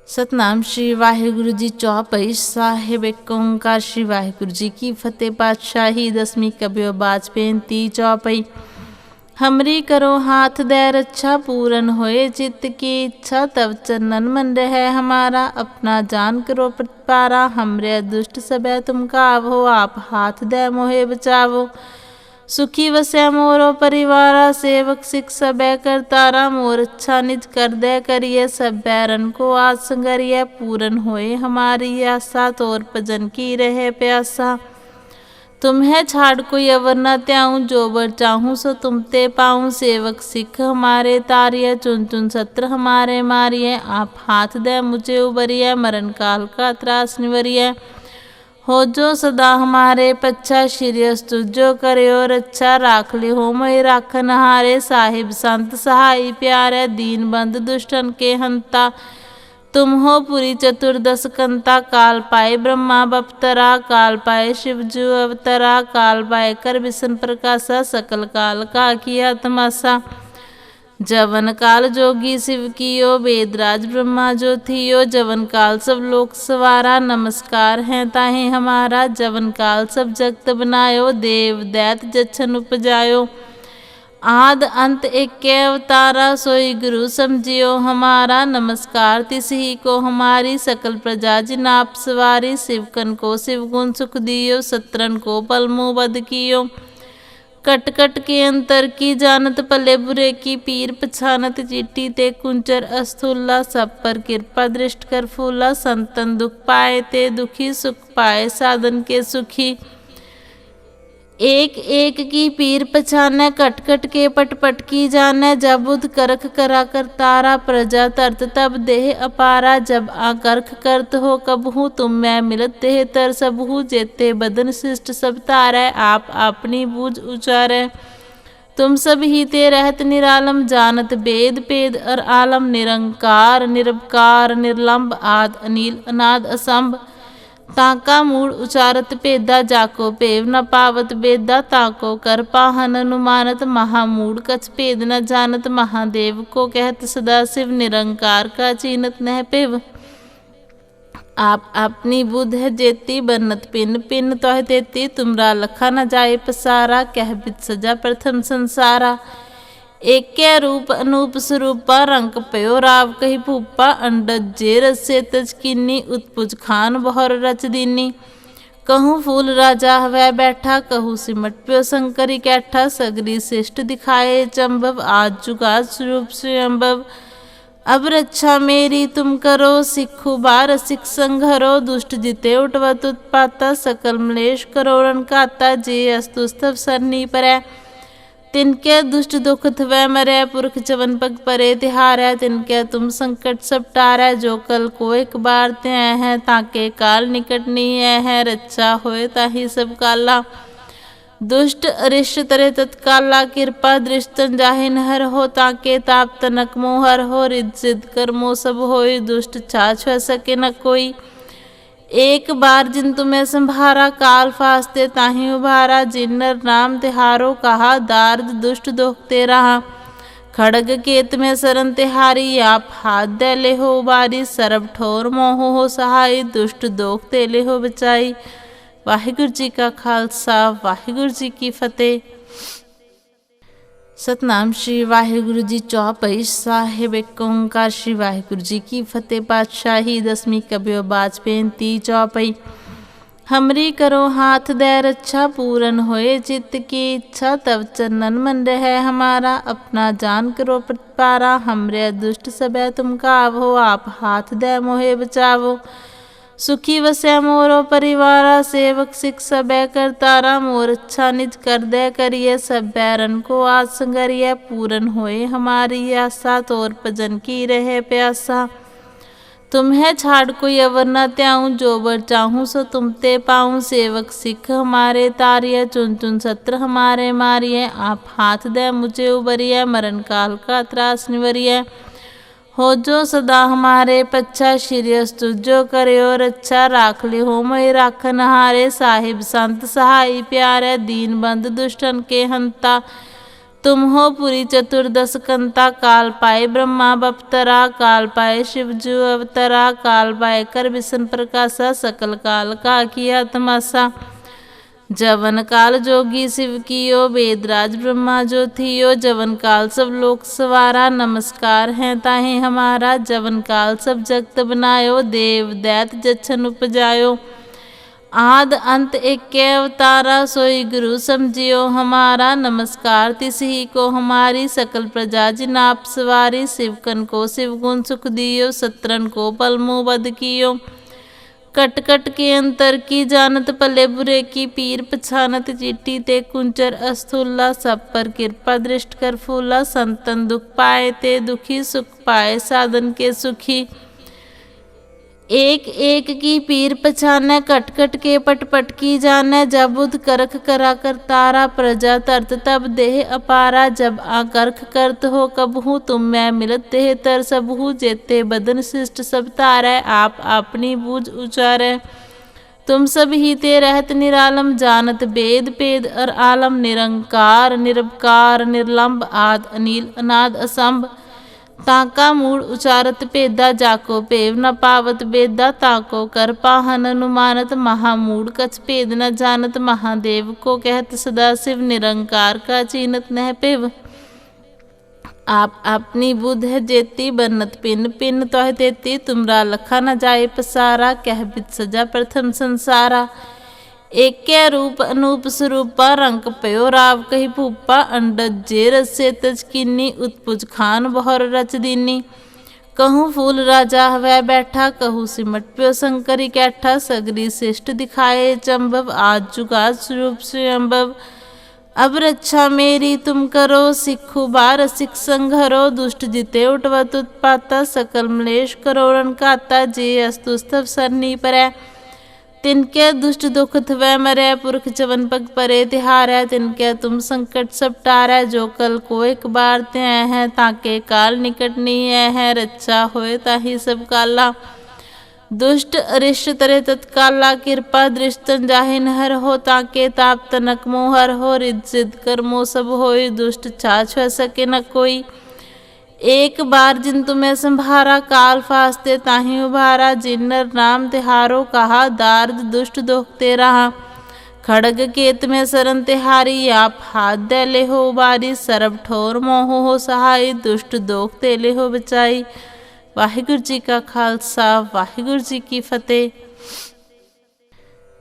सतनाम श्री वाहिगुरु जी चौपाई साहिब एक ओंकार श्री वाहिगुरु जी की फतेह। पातशाही दसवीं कबियो बाज पेंती चौपाई। हमरी करो हाथ दे रक्षा पूरन होए चित्त की इच्छा तब चरणन मन रहे हमारा। अपना जान करो प्रतिपारा हमरे दुष्ट सबे तुम कावो। आप हाथ दे मोहे बचावो। सुखी वसै मोरो परिवारा सेवक सिख सबे करतारा। मोर अच्छा निज कर दे करिए सब बैरन को आज संगरिए। पूरन होए हमारी आशा तोर भजन की रहे प्यासा। तुम्हें छाड़ कोई अवर न त्याऊं जो बर चाहूं सो तुम ते पाऊं। सेवक सिख हमारे तारिये चुन चुन सत्र हमारे मारिए। आप हाथ दे मुझे उबरिए मरण काल का त्रास निवरिए। हो जो सदा हमारे पच्छा श्रीयस तुझो करयो रक्षा। राख ले हो मई राखन हारे साहिब संत सहाय प्यारे। दीन बंद दुष्टन के हंता तुम हो पुरी चतुर्दश कंता। काल पाए ब्रह्मा बपतरा काल पाए शिवजू अवतरा। काल पाए कर विष्णु प्रकाशा सकल काल का किया तमाशा। जवन काल जोगी शिव कियो वेदराज ब्रह्मा जो थियो। जवन काल सब लोक सवारा नमस्कार है ताहे हमारा। जवन काल सब जगत बनायो देव दैत जच्छन उपजायो। आद अंत एक अवतारा सोई गुरु समझियो हमारा। नमस्कार तिसही को हमारी सकल प्रजा जिनाप सवारी। शिवकन को शिव गुण सुख दियो सत्रन को पलमु बद कियो। कट कट के अंतर की जानत पले बुरे की पीर पछानत। चिट्टी ते कुंचर अस्थूला सब पर कृपा दृष्ट कर फूला। संतन दुख पाए ते दुखी सुख पाए साधन के सुखी। एक एक की पीर पछाने कट कट के पट पट की जाने। जब बुध करख करा कर तारा प्रजा तरत तब देह अपारा। जब आकर्ख करत हो कबहू तुम मैं मिलत देह तर सबहू। जेते बदन शिष्ट सब तारे आप अपनी बूझ उचारे। तुम सब ही ते रहत निरालम जानत वेद पेद और आलम। निरंकार निरवकार निर्लंब आद अनिल अनाद असंभ। ताका मूड उचारत पेदा जाको पेव न पावत बेदा। ताको कर पाहन अनुमानत महामूड कछ पेद न जानत। महादेव को कहत सदा शिव निरंकार का चीनत नह पेव। आप अपनी बुध है जेती बनत पिन पिन तोह देती। तुमरा लखा न जाए पसारा कह बित सजा प्रथम संसारा। एक रूप अनूप स्वरूपा रंग पयो राव कही भूपा। अंडज जे रसे तज किन्नी उत्पुज खान बहर रच दीनी। कहूँ फूल राजा हवै बैठा कहूँ सिमट प्यो शंकरी कैठा। सगरी श्रेष्ठ दिखाए चंबव आज जुगा स्वरूप स्वयंभव। अब रक्षा मेरी तुम करो सिखु बार सिख संघरो। दुष्ट जिते उठवत उत्पाता सकल मलेश करोड़न काता। जे अस्तुस्तव सरनी परै तिनके दुष्ट दुख थवै मरै। पुरख चवन पग परे तिहारै तिनके तुम संकट सब टारै। जो कल को एक बार ते है ताके काल निकट नहीं है। रक्षा होए ताही सब काला दुष्ट अरिष्ट तरे तत्काला। कृपा दृष्टन जाहिन हर हो ताके ताप तनक मोहर हो। रिद सिद्ध कर्मो सब होई दुष्ट छाछ सके न कोई। एक बार जिन तुम्हें संभारा काल फास्ते ताही उभारा। जिन नर नाम तिहारो कहा दार्द दुष्ट दोखते रहा। खड़ग केत में सरन तिहारी आप हाथ दे ले हो उबारी। सरब ठोर मोह हो सहाय दुष्ट दोखते ले हो बचाई। वाहिगुरु जी का खालसा वाहिगुरु जी की फतेह। सतनाम श्री वाहिगुरु जी चौपाई साहिब एक ओंकार श्री वाहिगुरु जी की फतेह। पातशाही दसवीं कबियो बाज पेंती चौपाई। हमरी करो हाथ दे रक्षा पूरन होए चित्त की इच्छा तब चरणन मन रहे हमारा। अपना जान करो प्रतिपारा हमरे दुष्ट सबे तुम कावो। आप हाथ दे मोहे बचावो। सुखी वसै मोरो परिवारा सेवक सिख सबे करतारा। मोर अच्छा निज कर दे करिए सब बैरन को आज संगरिए। पूरन होए हमारी आशा तोर भजन की रहे प्यासा। तुम्हें छाड़ कोई अवर न त्याऊं जो बर चाहूं सो तुम ते पाऊं। सेवक सिख हमारे तारिये चुन चुन सत्र हमारे मारिए। आप हाथ दे मुझे उबरिए मरण काल का त्रास निवरिए। हो जो सदा हमारे पच्छा श्रीयस तुझो करयो रक्षा। राख ले हो मई राखन हारे साहिब संत सहाय प्यारे। दीन बंद दुष्टन के हंता तुम हो पुरी चतुर्दश कंता, काल पाए ब्रह्मा बपतरा, काल पाए शिवजू अवतरा, काल पाए कर विष्णु प्रकाशा, सकल काल का किया तमाशा। जवन काल जोगी शिव कियो, वेदराज ब्रह्मा जो थियो, जवन काल सब लोक सवारा, नमस्कार है ताहे हमारा। जवन काल सब जगत बनायो, देव दैत जच्छन उपजायो, आद अंत एक अवतारा, सोई गुरु समझियो हमारा। नमस्कार तिसही को हमारी, सकल प्रजा जिनाप सवारी, शिवकन को शिव गुण सुख दियो, सत्रन को पलमु बद कियो। कट कट के अंतर की जानत, पले बुरे की पीर पछानत, चीटी ते कुंचर अस्थूला, सब पर कृपा दृष्ट कर फूला। संतन दुख पाए ते दुखी, सुख पाए साधन के सुखी। एक एक की पीर पछाने, कट कट के पट पट की जाने, जब बुध करख करा कर तारा, प्रजा तरत तब देह अपारा। जब आकर्ख करत हो कबहू, तुम मैं मिलत देह तर सबहू, जेते बदन शिष्ट सब तारै, आप अपनी बूझ उचारै। तुम सब ही ते रहत निरालम, जानत वेद पेद और आलम, निरंकार निरवकार निर्लंब, आद अनिल अनाद असंभ। ताका मूड उचारत भेदा, जाको भेव न पावत बेदा, ताको कर पाहन अनुमानत, महामूड कछ भेद न जानत। महादेव को कहत सदा शिव, निरंकार का चीनत नह पिव। आप अपनी बुध है जेती, बनत पिन पिन तोह देती, तुमरा लखा न जाए पसारा, कह बित सजा प्रथम संसारा। एक रूप अनूप स्वरूपा, रंग पयो राव कही भूपा, अंडज जे रसे तज कीनी, उत्पुज खान बहर रच दीनी। कहूँ फूल राजा वह बैठा, कहूँ सिमट प्यो शंकरी कैठा, सगरी श्रेष्ठ दिखाए चंबव, आज जुगा स्वरूप स्वयंभव। अब रक्षा मेरी तुम करो, सिखु बार सिख संघरो, दुष्ट जिते उठवत उत्पाता, सकल मलेश करोड़न काता, जे अस्तुस्तव सरनी परै। तिनके दुष्ट दुख थवै मरै, पुरख चवन पग परे तिहारै, तिनके तुम संकट सब टारै। जो कल को एक बार ते हैं, ताके काल निकट नहीं है, रक्षा होए ताही सब काला। दुष्ट अरिष्ट तरे तत्काला, कृपा दृष्टन जाहिन हर हो, ताके ताप तनक मोहर हो, रिद सिद्ध कर्मो सब होई, दुष्ट छाछ सके न कोई। एक बार जिन तुम्हें संभारा, काल फास्ते ताही उभारा, जिन नर नाम तिहारो कहा, दार्द दुष्ट दोखते रहा। खड़ग केत में सरन तिहारी, आप हाथ दे ले हो उबारी, सरब ठोर मोह हो सहाय, दुष्ट दोखते ले हो बचाई। वाहिगुरु जी का खालसा, वाहिगुरु जी की फतेह।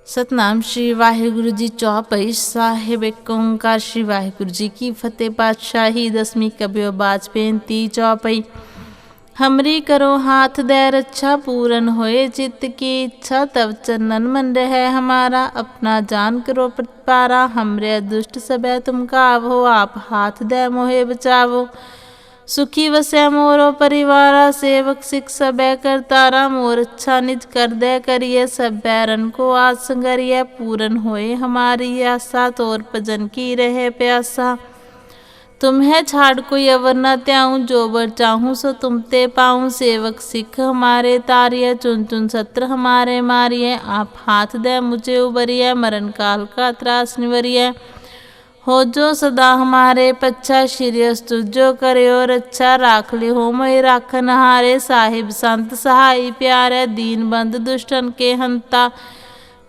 सतनाम श्री वाहिगुरु जी चौपाई साहिब एक ओंकार, श्री वाहिगुरु जी की फतेह। पातशाही दसवीं कबियो बाज पेंती चौपाई। हमरी करो हाथ दे रक्षा, पूरन होए चित्त की इच्छा, तब चरणन मन रहे हमारा, अपना जान करो प्रतिपारा। हमरे दुष्ट सबे तुम कावो, आप हाथ दे मोहे बचावो। सुखी वसै मोरो परिवारा, सेवक सिख सबे करतारा, मोर अच्छा निज कर दे करिए, सब बैरन को आज संगरिए। पूरन होए हमारी आशा, तोर भजन की रहे प्यासा। तुम्हें छाड़ कोई अवर न त्याऊं, जो बर चाहूं सो तुम ते पाऊं। सेवक सिख हमारे तारिये, चुन चुन सत्र हमारे मारिये। आप हाथ दे मुझे उबरिये, मरण काल का त्रास निवरिये। हो जो सदा हमारे पच्छा, श्रीयस तुझो करयो रक्षा। राख ले हो मोहि राखन हारे, साहिब संत सहाय प्यारे। दीन बंद दुष्टन के हंता,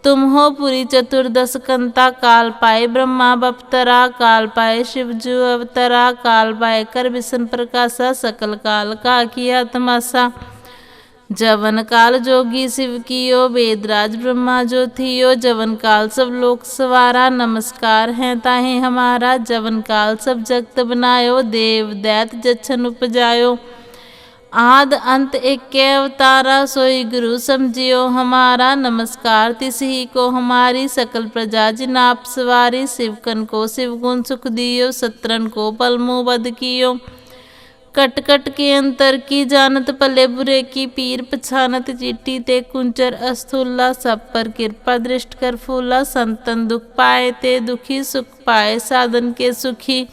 तुम हो पुरी चतुर्दश कंता। काल पाए ब्रह्मा बपतरा, काल पाए शिवजू अवतरा, काल पाए कर विष्णु प्रकाशा, सकल काल का किया तमाशा। जवन काल जोगी शिव कियो, वेदराज ब्रह्मा जो थियो, जवन काल सब लोक सवारा। नमस्कार है ताहे हमारा, जवन काल सब जगत बनायो, देव दैत जच्छन उपजायो। आद अंत एक अवतारा, सोई गुरु समझियो हमारा। नमस्कार तिसही को हमारी, सकल प्रजा जिनाप सवारी। शिवकन को शिव गुण सुख दियो, सत्रन को पलमु बद कियो। कट कट के अंतर की जानत, पले बुरे की पीर पछानत। चीटी ते कुंचर अस्थूला, सब पर कृपा दृष्ट कर फूला। संतन दुख पाए ते दुखी, सुख पाए साधन के सुखी।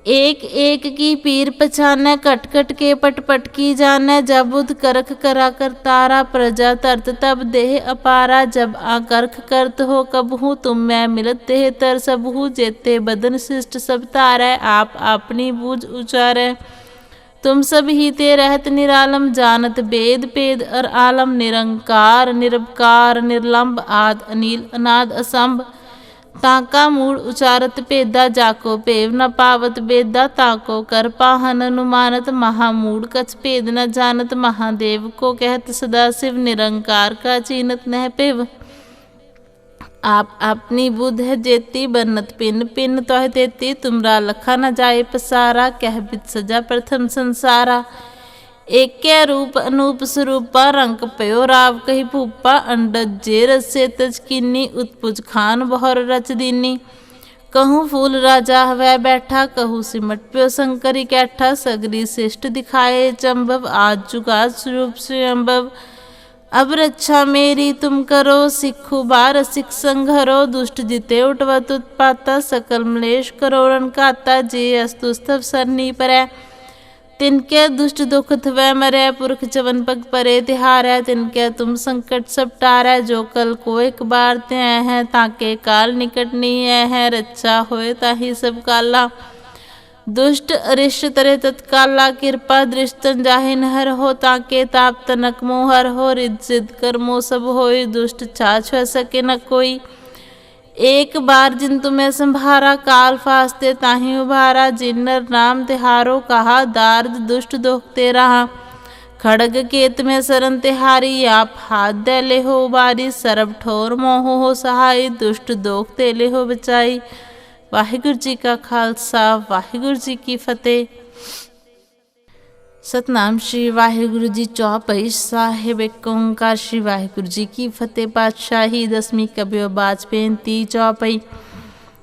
एक एक की पीर पछानै, कट कट के पट पट की जानै। जब उद करख करा कर तारा, प्रजा तरत तब देह अपारा। जब आकर्ख करत हो कबहू, तुम मैं मिलत देह तर सबहू। जेते बदन शिष्ट सब तारै, आप अपनी बूझ उचारै। तुम सब ही ते रहत निरालम, जानत वेद पेद और आलम। निरंकार निरवकार निर्लंब, आद अनील अनाद असंभ। ताका मूड़ उचारत भेदा, जाको भेव न पावत बेदा। ताको कर पाहन अनुमानत, महामूढ़ कछ भेद न जानत। महादेव को कहत सदा शिव, निरंकार का चीनत नह पिव। आप अपनी बुध है जेती, बनत पिन पिन तोह देती। तुमरा लखा न जाए पसारा, कह बिद सजा प्रथम संसारा। एक रूप अनूप स्वरूपा, रंग पयो राव कही भूपा। अंडज जे रसे तज कीनी, उत्पुज खान बहर रच दीनी। कहूँ फूल राजा वह बैठा, कहूँ सिमट प्यो शंकरी कैठा। सगरी श्रेष्ठ दिखाए चंबव, आज जुगा स्वरूप स्वयंभव। अब रक्षा मेरी तुम करो, सिखु बार सिख संघरो। दुष्ट जिते उठवत उत्पाता, सकल मलेश करोड़न काता। जे अस्तुस्तव सरनी परै, तिनके दुष्ट दुख थवै मरै। पुरख चवन पग परे तिहारै, तिनके तुम संकट सब टारै। जो कल को एक बार ते हैं, ताके काल निकट नहीं है। रक्षा होए ताही सब काला, दुष्ट अरिष्ट तरे तत्काला। कृपा दृष्टन जाहि नहर हो, ताके ताप तनक मोहर हो। रिद सिद्ध कर्मो सब होई, दुष्ट छाछ सके न कोई। एक बार जिन तुम्हें संभारा, काल फास्ते ताहि उभारा। जिन नर नाम तिहारो कहा, दार्द दुष्ट दोखते रहा। खड़ग केत में सरन तिहारी, आप हाथ दे ले हो उबारी। सरब ठोर मोह हो सहाय, दुष्ट दोखते ले हो बचाई। वाहिगुरु जी का खालसा, वाहिगुरु जी की फतेह। सतनाम श्री वाहिगुरु जी चौपाई साहिब एक ओंकार। श्री वाहिगुरु जी की फतेह। पातशाही दसवीं कबियो बाज पेंती चौपाई।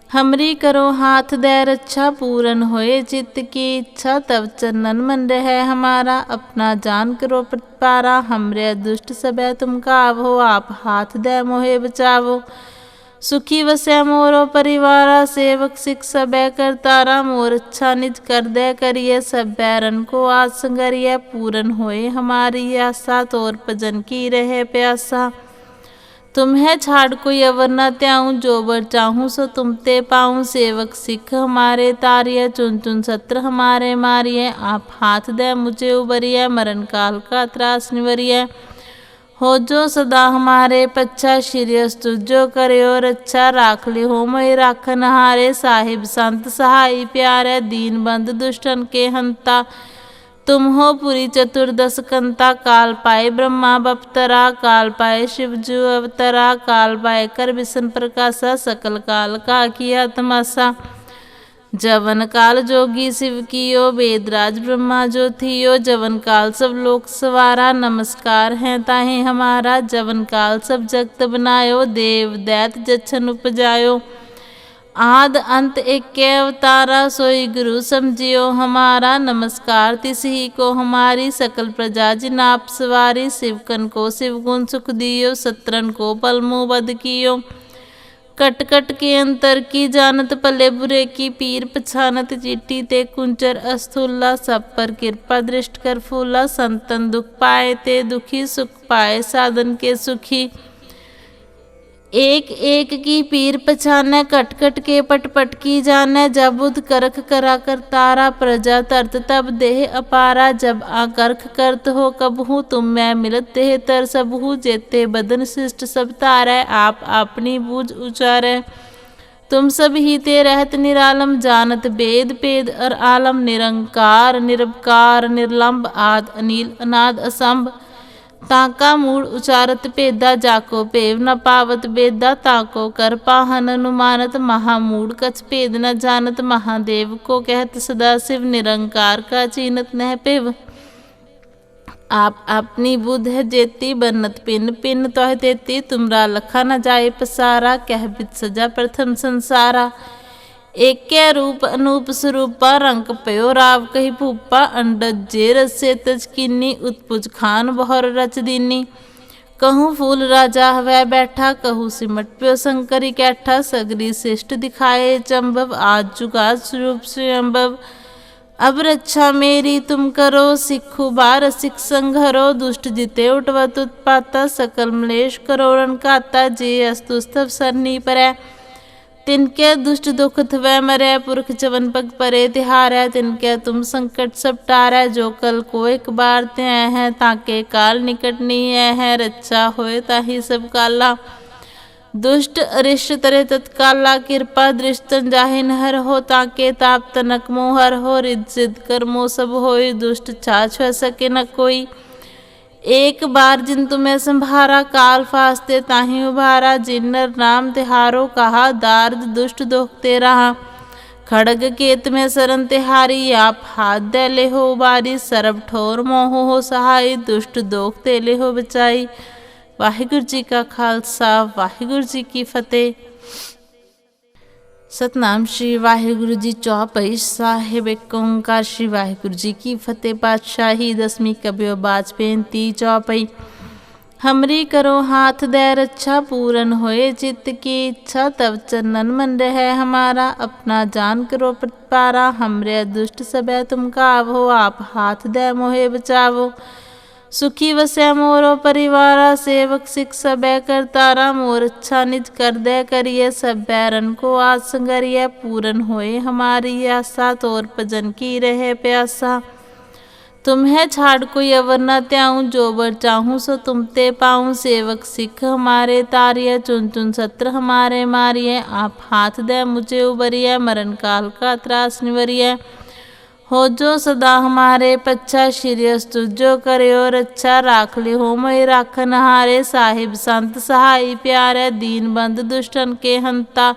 हमरी करो हाथ दे रक्षा, पूरन होए चित्त की इच्छा। तब चरणन मन रहे हमारा, अपना जान करो प्रतिपारा। हमरे दुष्ट सबे तुम कावो, आप हाथ दे मोहे बचावो। सुखी वसै मोरो परिवारा, सेवक सिख सबे करतारा। मोर अच्छा निज कर दे करिए, सब बैरन को आज संगरिए। पूरन होए हमारी आशा, तोर भजन की रहे प्यासा। तुम्हें छाड़ कोई अवर न त्याऊं, जो बर चाहूं सो तुम ते पाऊं। सेवक सिख हमारे तारिये, चुन चुन सत्र हमारे मारिए। आप हाथ दे मुझे उबरिए, मरण काल का त्रास निवरिए। हो जो सदा हमारे पच्छा, श्री अस्तुजो करयो रक्षा। राख ले हो मोहि राखन हारे, साहिब संत सहाय प्यारे। दीन बंद दुष्टन के हंता, तुम हो पुरी चतुर्दश कंता। काल पाए ब्रह्मा बपतरा, काल पाए शिवजू अवतरा। काल पाए कर विष्णु प्रकाशा, सकल काल का किया तमाशा। जवन काल जोगी शिव कियो, वेदराज ब्रह्मा जो थियो। जवन काल सब लोक सवारा, नमस्कार है ताहे हमारा। जवन काल सब जगत बनायो, देव दैत जच्छन उपजायो। आद अंत एक अवतारा, सोई गुरु समझियो हमारा। नमस्कार तिसही को हमारी, सकल प्रजा जिनाप सवारी। शिवकन को शिव गुण सुख दियो, सत्रन को पल मुँह बद कियो। कट कट के अंतर की जानत, पले बुरे की पीर पछानत। चिट्ठी ते कुंचर अस्थूला, सब पर कृपा दृष्ट कर फूला। संतन दुख पाए ते दुखी, सुख पाए साधन के सुखी। एक एक की पीर पछानै, कट कट के पट पट की जानै। जब उद करख करा कर तारा, प्रजा तरत तब देह अपारा। जब आकर्ख करत हो कबहू, तुम मैं मिलत देह तर सबहू। जेते बदन शिष्ट सब तारै, आप अपनी बूझ उचारै। तुम सब ही ते रहत निरालम, जानत वेद पेद और आलम। निरंकार निरवकार निर्लंब, आद अनील अनाद असंभ। ताका मूड़ उचारत भेदा, जाको भेव न पावत बेदा। ताको कर पाहन अनुमानत, महामूढ़ कछ भेद न जानत। महादेव को कहत सदा शिव, निरंकार का चीनत नह पिव। आप अपनी बुध है जेती, बनत पिन पिन तोह देती। तुमरा लखा न जाए पसारा, कह बिद सजा प्रथम संसारा। एक रूप अनूप स्वरूपा, रंग पयो राव कही भूपा। अंडज जे रसे तज कीनी, उत्पुज खान बहर रच दीनी। कहूँ फूल राजा वह बैठा, कहूँ सिमट प्यो शंकरी कैठा। सगरी शिष्ट दिखाए चंबव, आज जुगाद स्वरूप स्वयंभव। अब रक्षा मेरी तुम करो, सिखु बार सिख संघरो। दुष्ट जिते उठवत उत्पाता, सकल मलेश करोड़न काता। जे अस्तुस्तव सरनी परै, तिनके दुष्ट दुख थवै मरै। पुरख चवन पग परे तिहारै, तिनके तुम संकट सब टारै। जो कल को एक बार त्यय है, ताके काल निकट नहीं है। रक्षा होए ताहि सब काला, दुष्ट अरिष्ट तरे तत्काला। कृपा दृष्टन जाहि नहर हो, ताके ताप तनक मोहर हो। रिद सिद्ध कर्मो सब होई, दुष्ट छाछ सके न कोई। एक बार जिन तुम्हें संभारा, काल फास्ते ताहि उभारा। जिन नर नाम तिहारो कहा, दार्द दुष्ट दोखते रहा। खड़ग केत में सरन तिहारी, आप हाथ दे ले हो उबारी। सरब ठोर मोह हो सहाय, दुष्ट दोखते ले हो बचाई। वाहिगुरु जी का खालसा, वाहिगुरु जी की फतेह। सतनाम श्री वाहिगुरु जी चौपाई साहिब एक ओंकार। श्री वाहिगुरु जी की फतेह। पातशाही दसवीं कबियो बाज 35 चौपाई। हमरी करो हाथ दे रक्षा, पूरन होए चित्त की इच्छा। तब चरणन मन रहे हमारा, अपना जान करो प्रतिपारा। हमरे दुष्ट सबे तुम कावो, आप हाथ दे मोहे बचावो। सुखी वसै मोरो परिवारा, सेवक सिख सबे करतारा। मोर अच्छा निज कर दे करिए, सब बैरन को आज संगरिए। पूरन होए हमारी आशा, तोर भजन की रहे प्यासा। तुम्हें छाड़ कोई अवर न त्याऊँ, जो बर चाहूँ सो तुम ते पाऊँ। सेवक सिख हमारे तारिय, चुन चुन सत्र हमारे मारिय। आप हाथ दे मुझे उबरिय, मरण काल का त्रास निवरिय। हो जो सदा हमारे पच्छा, श्रीयस तुझो करयो रक्षा। राख ले हो मोहि राखन हारे, साहिब संत सहाय प्यारे। दीन बंद दुष्टन के हंता,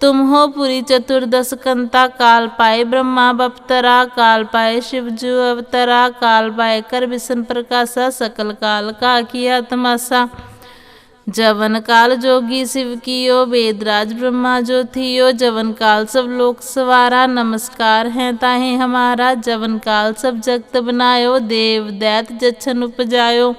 तुम हो पुरी चतुर्दश कंता। काल पाए ब्रह्मा बपतरा, काल पाए शिवजू अवतरा। काल पाए कर विष्णु प्रकाशा, सकल काल का किया तमाशा। जवन काल जोगी शिव कियो, वेदराज ब्रह्मा जो थियो। जवन काल सब लोक सवारा, नमस्कार है ताहे हमारा। जवन काल सब जगत बनायो, देव दैत जच्छन उपजायो।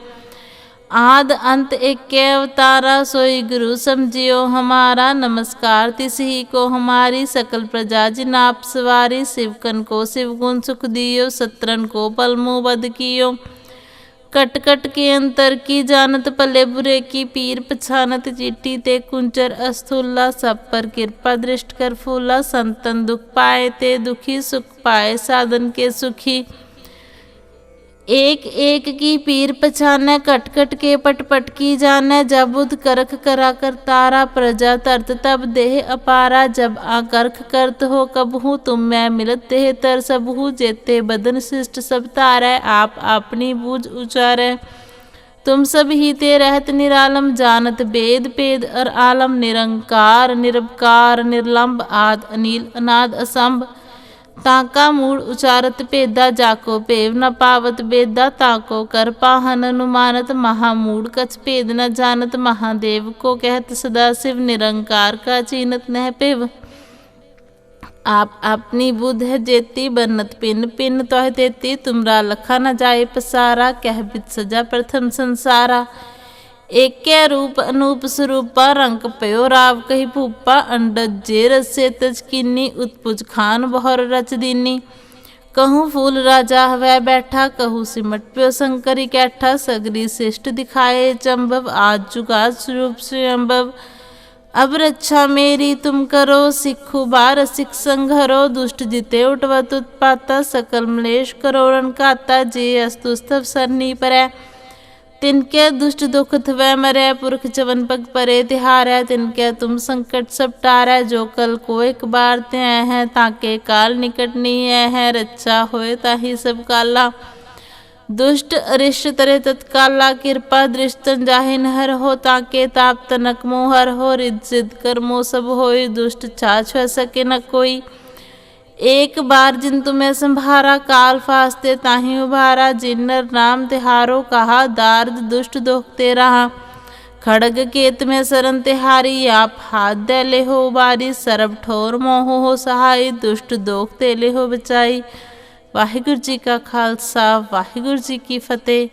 आद अंत एक अवतारा, सोई गुरु समझियो हमारा। नमस्कार तिसही को हमारी, सकल प्रजा जिनाप सवारी। शिवकन को शिव गुण सुख दियो, सत्रन को पल मुँह बद कियो। कट कट के अंतर की जानत, पले बुरे की पीर पछानत। चिट्ठी ते कुंचर अस्थूला, सब पर कृपा दृष्ट कर फूला। संतन दुख पाए ते दुखी, सुख पाए साधन के सुखी। एक एक की पीर पछाने, कट कट के पट पट की जाने। जब बुध करख करा कर तारा, प्रजा तरत तब देह अपारा। जब आकर्ख करत हो कबहू, तुम मैं मिलत देह तर सबहू। जेते बदन शिष्ट सब तारै, आप अपनी बूझ उचारे। तुम सब ही ते रहत निरालम, जानत वेद पेद और आलम। निरंकार निरपकार निर्लंब, आद अनिल अनाद असंभ। ताका मूड उचारत पेदा, जाको पेव न पावत बेदा। ताको कर पाहन अनुमानत, महामूड कछ पेद न जानत। महादेव को कहत सदा शिव, निरंकार का चीनत नह पिव। आप अपनी बुध है जेती, बनत पिन पिन तोह देती। तुमरा लखा न जाए पसारा, कह बित सजा प्रथम संसारा। एक रूप अनूप स्वरूपा, रंग पयो राव कही भूपा। अंडज जे रसे तज कीनी, उत्पुज खान बहर रच दीनी। कहूँ फूल राजा वह बैठा, कहूँ सिमट प्यो शंकरी कैठा। सगरी शिष्ट दिखाए चंबव, आज जुगाद स्वरूप स्वयंभव। अब रक्षा मेरी तुम करो, सिखु बार सिख संघरो। दुष्ट जिते उठवत उत्पाता, सकल मलेश करोड़न काता। जे अस्तुस्तव सरनी परै, तिनके दुष्ट दुख थवै मरै। पुरख चवन पग परे तिहारै, तिनके तुम संकट सब टारै। जो कल को एक बार त्यय है, ताके काल निकट नहीं है। रक्षा होए ताहि सब काला, दुष्ट अरिष्ट तरे तत्काला। कृपा दृष्टन जाहि नहर हो, ताके ताप तनक मोहर हो। रिद सिद्ध कर्मो सब होई, दुष्ट छाछ सके न कोई। एक बार जिन तुम्हें संभारा, काल फास्ते ताहि उभारा। जिन नर नाम तिहारो कहा, दार्द दुष्ट दोखते रहा। खड़ग केत में सरन तिहारी, आप हाथ दे ले हो उबारी। सरब ठोर मोह हो सहाय, दुष्ट दोखते ले हो बचाई। वाहिगुरु जी का खालसा, वाहिगुरु जी की फतेह।